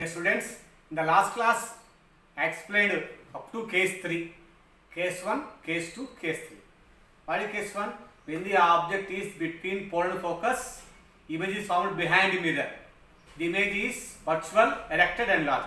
Students, in the last class I explained up to case 3, case 1, case 2, case 3. What is case 1? When the object is between pole and focus, image is found behind the mirror. The image is virtual, erected and large.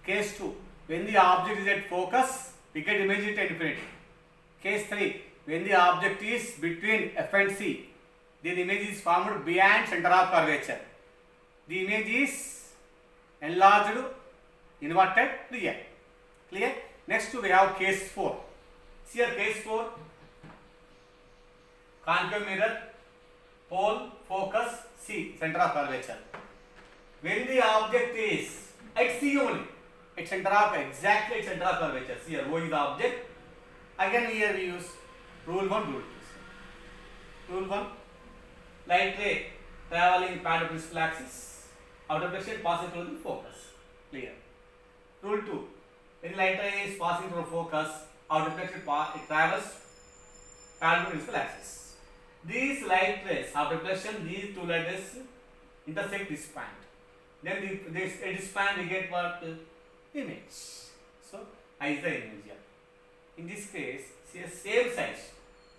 Case 2, when the object is at focus, we get image at infinity. Case 3, when the object is between F and C, then the image is formed beyond center of curvature. The image is enlarged, inverted, real. Clear? Next we have case 4. See here case 4. Concave mirror, pole, focus, C, center of curvature. When the object is at C only, at center of exactly at center of curvature. See here, O is the object. Again here we use rule 1, rule 2. Rule 1, light ray traveling parallel to principal axis. Outer plane passing through the focus. Clear. Rule 2. When light ray is passing through focus, outer plane it travels parallel to principal axis. These light rays, outer plane, these two light rays intersect this point. Then this point we get what? Image. So I is the image here. In this case, see same size.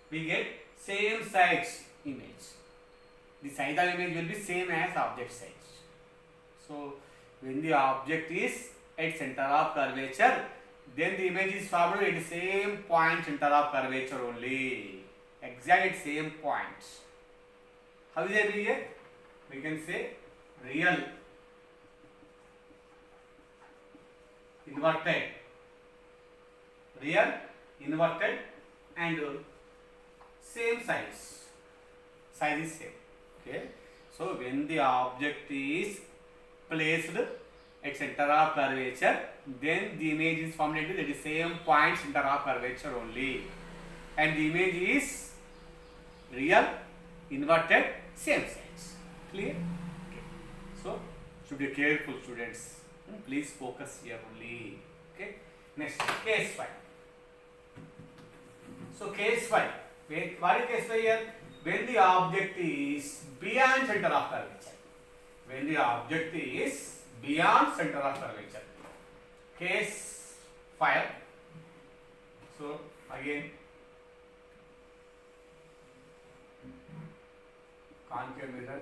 We get same size image. The size of image will be same as object size. So when the object is at center of curvature, then the image is formed at the same point center of curvature only. Exact at same point. How is it here? We can say real, inverted, real, inverted and same size. Size is same. Okay. So when the object is placed at center of curvature, then the image is formed at the same point center of curvature only, and the image is real, inverted, same size. Clear? Okay. So should be careful, students. Please focus here only. Okay. Next, case 5. So case 5. What is case 5 here? When the object is beyond center of curvature. When the object is beyond center of curvature. Case 5. So again, concave mirror,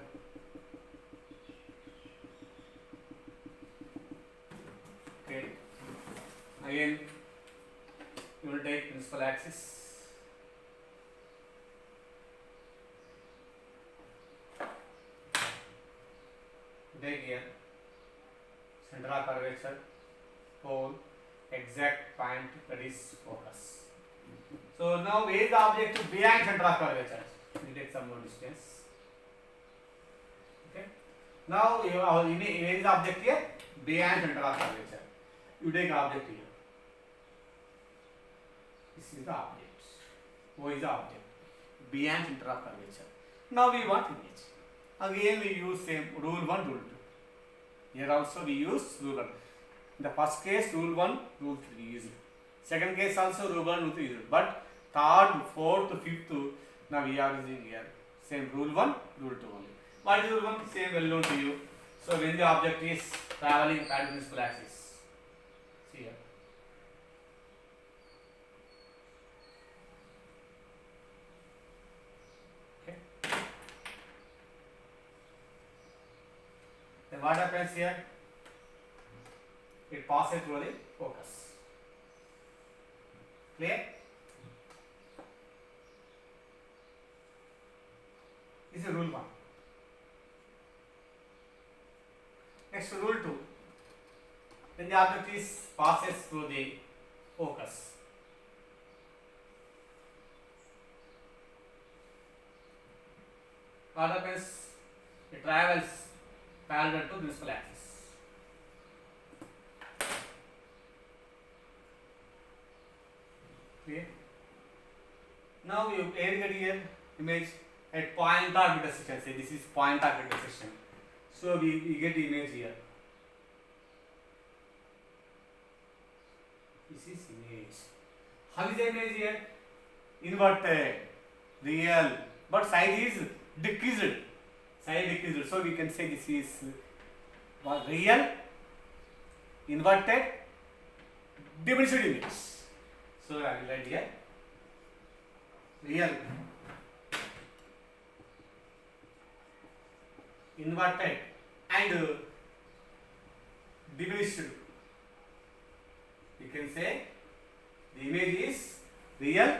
okay, again you will take principal axis. Take here center of curvature, pole, exact point, that is focus. So now where is the object behind center of curvature? We take some more distance. Okay. Now where is the object here? Behind center of curvature. You take object here. This is the object. O is the object. Behind center of curvature. Now we want image. Again we use same rule 1, rule 2. Here also we use rule 1. In the first case rule 1, rule 3 used. Second case also rule 1, rule 3 used. But third, fourth, fifth, now we are using here same rule 1, rule 2 only. What is rule 1? Same well known to you. So when the object is traveling parallel to principal axis. See here. Then what happens here? It passes through the focus. Clear? This is rule 1. Next, rule 2. When the object is passes through the focus, what happens? It travels parallel to principal axis. Clear? Now you get here image at point of intersection. Say this is point of intersection. So we get the image here. This is image. How is the image here? Inverted, real, but size is decreased. So we can say this is real, inverted diminished image. So I will write here real inverted and diminished. You can say the image is real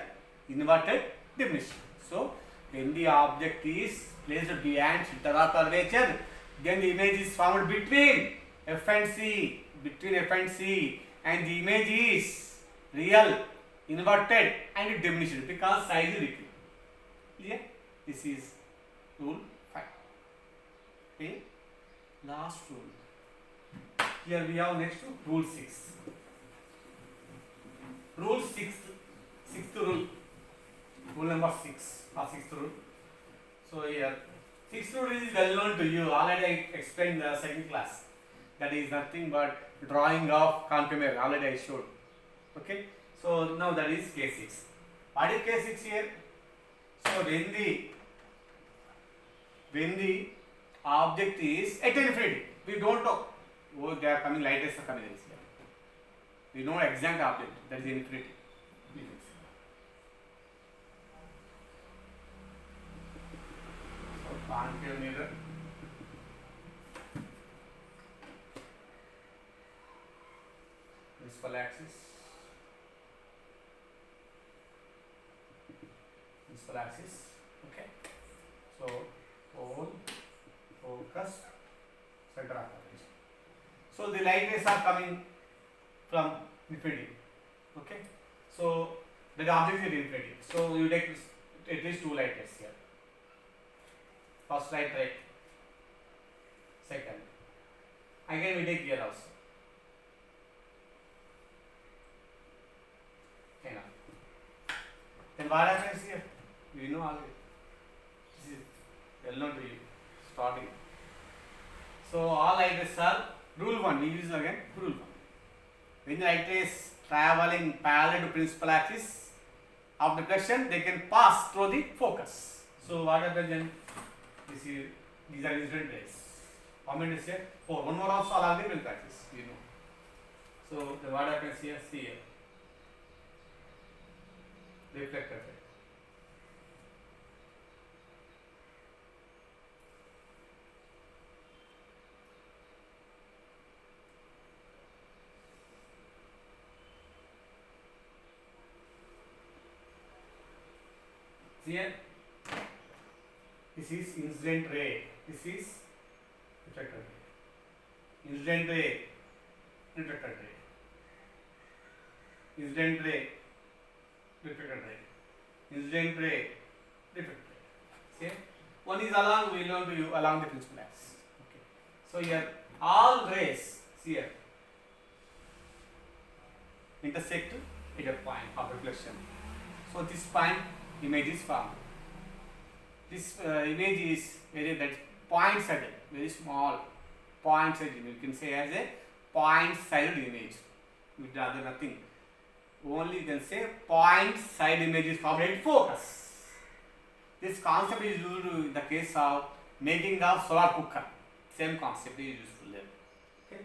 inverted diminished. So when the object is placed behind center of curvature, then the image is formed between F and C, and the image is real, inverted and diminished because size is decreased. Clear? This is rule 5. Okay. Last rule. Here we have next rule 6. Rule 6th rule. Rule number 6 or 6th rule. So here 6th rule is well known to you. Already I explained in the second class. That is nothing but drawing of concave mirror. Already I showed. Okay. So now that is case 6. What is case 6 here? So when the object is at infinity, we don't know. Oh, they are coming light rays are coming here. We know exact object, that is infinity. So concave mirror. Principal axis. Okay. So pole, focus, center of curvature. So the light rays are coming from infinity. Okay. So the object is infinity. So you take at least 2 light rays here. First light ray, second. Again we take here also. Okay, now. Then what happens here? You know already. This is well known to you. Starting. So all light rays are rule 1. We use again rule 1. When the light rays traveling parallel to principal axis of deflection, they can pass through the focus. So what happens then? These are incident rays. How many is here? 4. One more also along the principal axis. You know. So then what happens here? See here. Reflected ray. Here, this is incident ray. This is reflected ray. Incident ray, reflected ray. Incident ray, reflected ray. Incident ray, reflected ray. See, one is along. We learn to you along the principal axis. Okay. So here, all rays. See here, intersect at a point of reflection. So this point. Image is formed. This image is that point-sided, very small point-sided image. You can say as a point-sided image. With rather nothing. Only you can say point-sided image is formed at focus. This concept is used in the case of making the solar cooker. Same concept is useful there. Okay.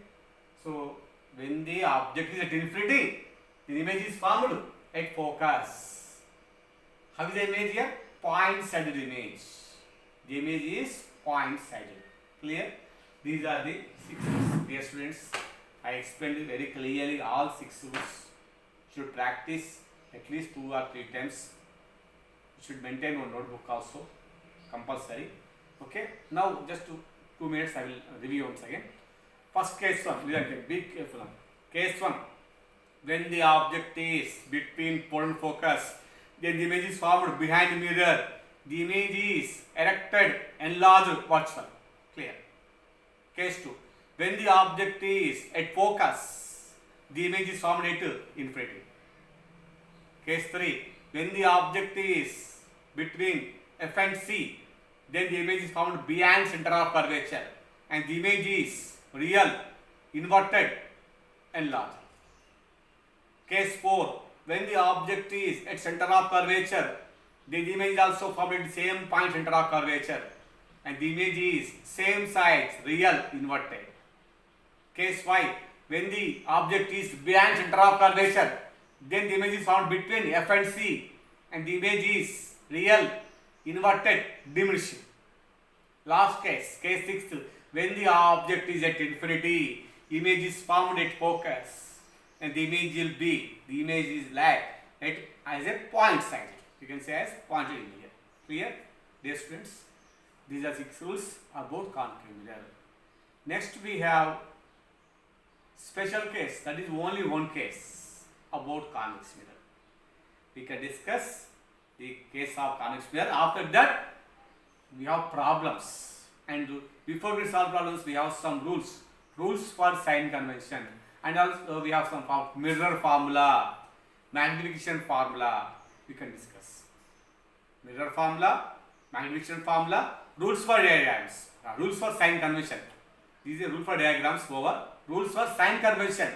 So when the object is at infinity, the image is formed at focus. How is the image here? Point-sided image. The image is point-sided. Clear? These are the 6 rules. Dear students, I explained it very clearly. All 6 rules. Should practice at least 2 or 3 times. You should maintain one notebook also. Compulsory. Okay? Now just 2 minutes I will review once again. First case 1. Be careful. Case 1. When the object is between pole and focus, then the image is formed behind the mirror. The image is erected, enlarged, virtual. Clear. Case 2. When the object is at focus, the image is formed at infinity. Case 3. When the object is between F and C, then the image is formed behind center of curvature, and the image is real, inverted, enlarged. Case 4. When the object is at center of curvature, the image is also formed at the same point center of curvature, and the image is same size, real, inverted. Case 5. when the object is behind center of curvature, then the image is found between F and C, and the image is real, inverted, diminishing. Last case, case 6th, when the object is at infinity, image is formed at focus, and the image is like at as a point side. You can say as pointed in here. Clear? Dear students, these are 6 rules about concave mirror. Next we have special case, that is only one case about convex mirror. We can discuss the case of convex mirror. After that, we have problems, and before we solve problems, we have some rules for sign convention, and also we have some mirror formula, magnification formula. We can discuss mirror formula, magnification formula, rules for diagrams, rules for sign convention. These are rules for diagrams over rules for sign convention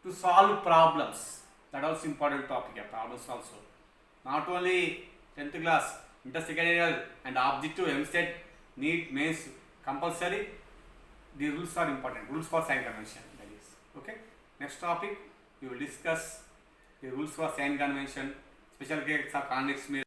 to solve problems. That also important topic. Problems also. Not only 10th class, intersecondary and objective MSET, NEET, mains compulsory. The rules are important. Rules for sign convention. That is okay. Next topic we will discuss the rules for sign convention, special case of convex mirror.